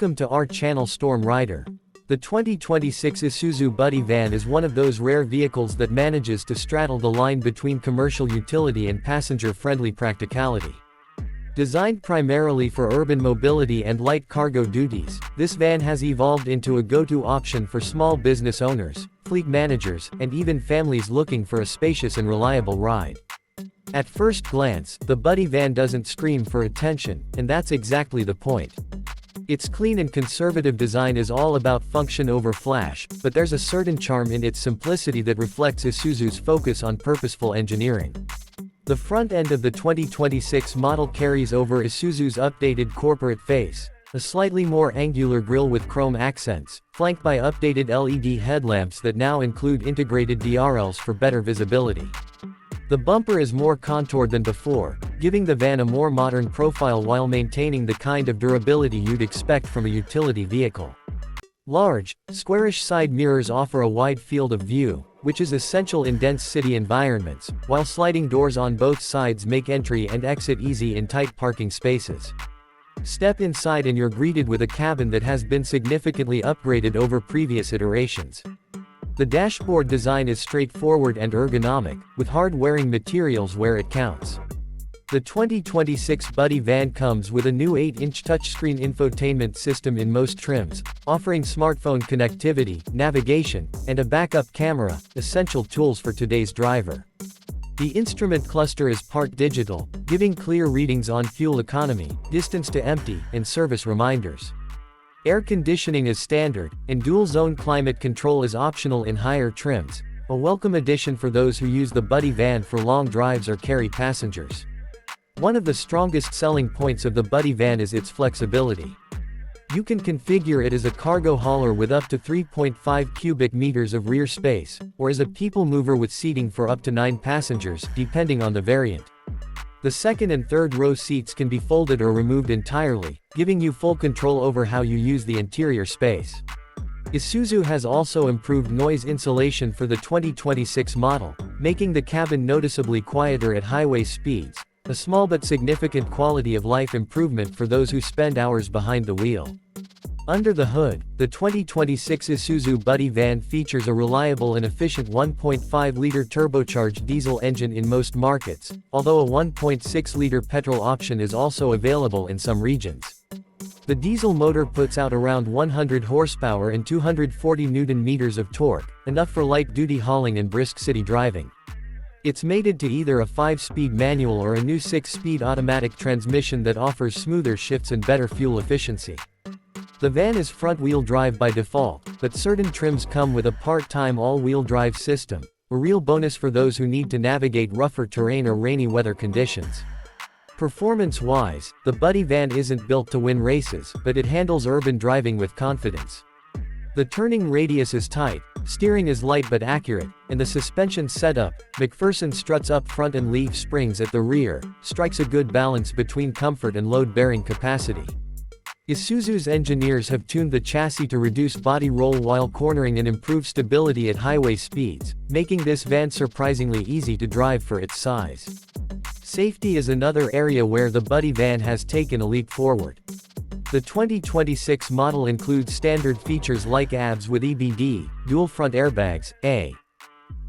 Welcome to our channel Storm Rider. The 2026 Isuzu Buddy van is one of those rare vehicles that manages to straddle the line between commercial utility and passenger-friendly practicality. Designed primarily for urban mobility and light cargo duties, this van has evolved into a go-to option for small business owners, fleet managers, and even families looking for a spacious and reliable ride. At first glance, the Buddy van doesn't scream for attention, and that's exactly the point. Its clean and conservative design is all about function over flash, but there's a certain charm in its simplicity that reflects Isuzu's focus on purposeful engineering. The front end of the 2026 model carries over Isuzu's updated corporate face, a slightly more angular grille with chrome accents, flanked by updated LED headlamps that now include integrated DRLs for better visibility. The bumper is more contoured than before, giving the van a more modern profile while maintaining the kind of durability you'd expect from a utility vehicle. Large, squarish side mirrors offer a wide field of view, which is essential in dense city environments, while sliding doors on both sides make entry and exit easy in tight parking spaces. Step inside and you're greeted with a cabin that has been significantly upgraded over previous iterations. The dashboard design is straightforward and ergonomic, with hard-wearing materials where it counts. The 2026 Buddy van comes with a new 8-inch touchscreen infotainment system in most trims, offering smartphone connectivity, navigation, and a backup camera, essential tools for today's driver. The instrument cluster is part digital, giving clear readings on fuel economy, distance to empty, and service reminders. Air conditioning is standard, and dual-zone climate control is optional in higher trims, a welcome addition for those who use the Buddy van for long drives or carry passengers. One of the strongest selling points of the Buddy van is its flexibility. You can configure it as a cargo hauler with up to 3.5 cubic meters of rear space, or as a people mover with seating for up to 9 passengers, depending on the variant. The second and third row seats can be folded or removed entirely, giving you full control over how you use the interior space. Isuzu has also improved noise insulation for the 2026 model, making the cabin noticeably quieter at highway speeds, a small but significant quality of life improvement for those who spend hours behind the wheel. Under the hood, the 2026 Isuzu Buddy van features a reliable and efficient 1.5-liter turbocharged diesel engine in most markets, although a 1.6-liter petrol option is also available in some regions. The diesel motor puts out around 100 horsepower and 240 Nm of torque, enough for light-duty hauling and brisk city driving. It's mated to either a 5-speed manual or a new 6-speed automatic transmission that offers smoother shifts and better fuel efficiency. The van is front-wheel drive by default, but certain trims come with a part-time all-wheel drive system, a real bonus for those who need to navigate rougher terrain or rainy weather conditions. Performance-wise, the Buddy van isn't built to win races, but it handles urban driving with confidence. The turning radius is tight, steering is light but accurate, and the suspension setup, McPherson struts up front and leaf springs at the rear, strikes a good balance between comfort and load-bearing capacity. Isuzu's engineers have tuned the chassis to reduce body roll while cornering and improve stability at highway speeds, making this van surprisingly easy to drive for its size. Safety is another area where the Buddy van has taken a leap forward. The 2026 model includes standard features like ABS with EBD, dual front airbags, a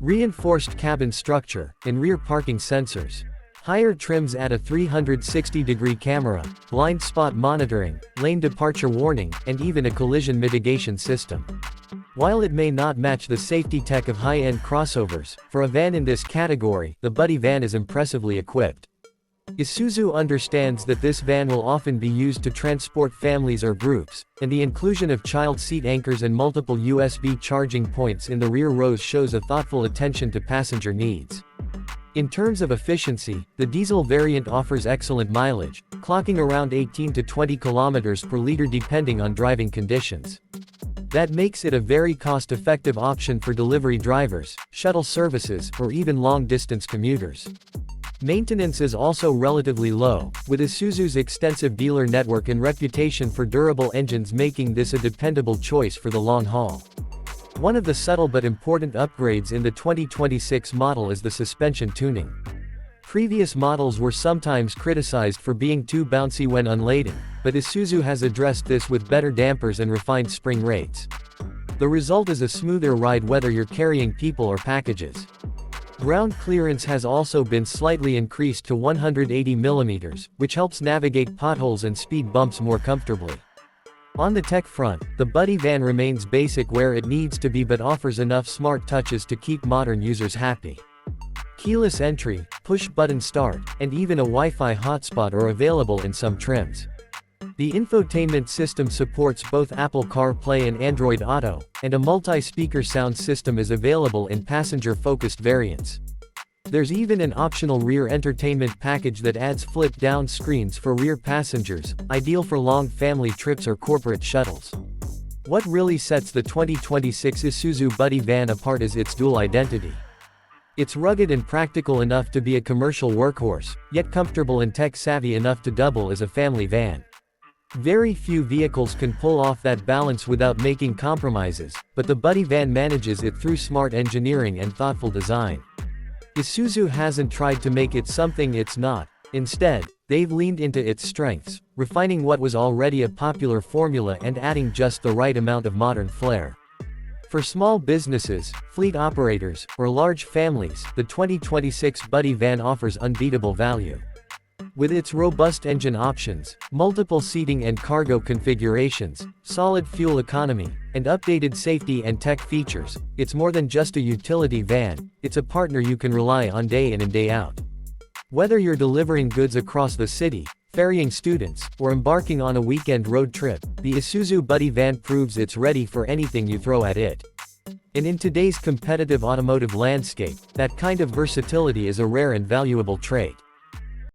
reinforced cabin structure, and rear parking sensors. Higher trims add a 360-degree camera, blind spot monitoring, lane departure warning, and even a collision mitigation system. While it may not match the safety tech of high-end crossovers, for a van in this category, the Buddy van is impressively equipped. Isuzu understands that this van will often be used to transport families or groups, and the inclusion of child seat anchors and multiple USB charging points in the rear rows shows a thoughtful attention to passenger needs. In terms of efficiency, the diesel variant offers excellent mileage, clocking around 18 to 20 km per liter depending on driving conditions. That makes it a very cost-effective option for delivery drivers, shuttle services, or even long-distance commuters. Maintenance is also relatively low, with Isuzu's extensive dealer network and reputation for durable engines making this a dependable choice for the long haul. One of the subtle but important upgrades in the 2026 model is the suspension tuning. Previous models were sometimes criticized for being too bouncy when unladen, but Isuzu has addressed this with better dampers and refined spring rates. The result is a smoother ride whether you're carrying people or packages. Ground clearance has also been slightly increased to 180 mm, which helps navigate potholes and speed bumps more comfortably. On the tech front, the Buddy van remains basic where it needs to be but offers enough smart touches to keep modern users happy. Keyless entry, push-button start, and even a Wi-Fi hotspot are available in some trims. The infotainment system supports both Apple CarPlay and Android Auto, and a multi-speaker sound system is available in passenger-focused variants. There's even an optional rear entertainment package that adds flip-down screens for rear passengers, ideal for long family trips or corporate shuttles. What really sets the 2026 Isuzu Buddy van apart is its dual identity. It's rugged and practical enough to be a commercial workhorse, yet comfortable and tech-savvy enough to double as a family van. Very few vehicles can pull off that balance without making compromises, but the Buddy van manages it through smart engineering and thoughtful design. Isuzu hasn't tried to make it something it's not. Instead, they've leaned into its strengths, refining what was already a popular formula and adding just the right amount of modern flair. For small businesses, fleet operators, or large families, the 2026 Buddy van offers unbeatable value. With its robust engine options, multiple seating and cargo configurations, solid fuel economy, and updated safety and tech features, it's more than just a utility van, it's a partner you can rely on day in and day out. Whether you're delivering goods across the city, ferrying students, or embarking on a weekend road trip, the Isuzu Buddy van proves it's ready for anything you throw at it. And in today's competitive automotive landscape, that kind of versatility is a rare and valuable trait.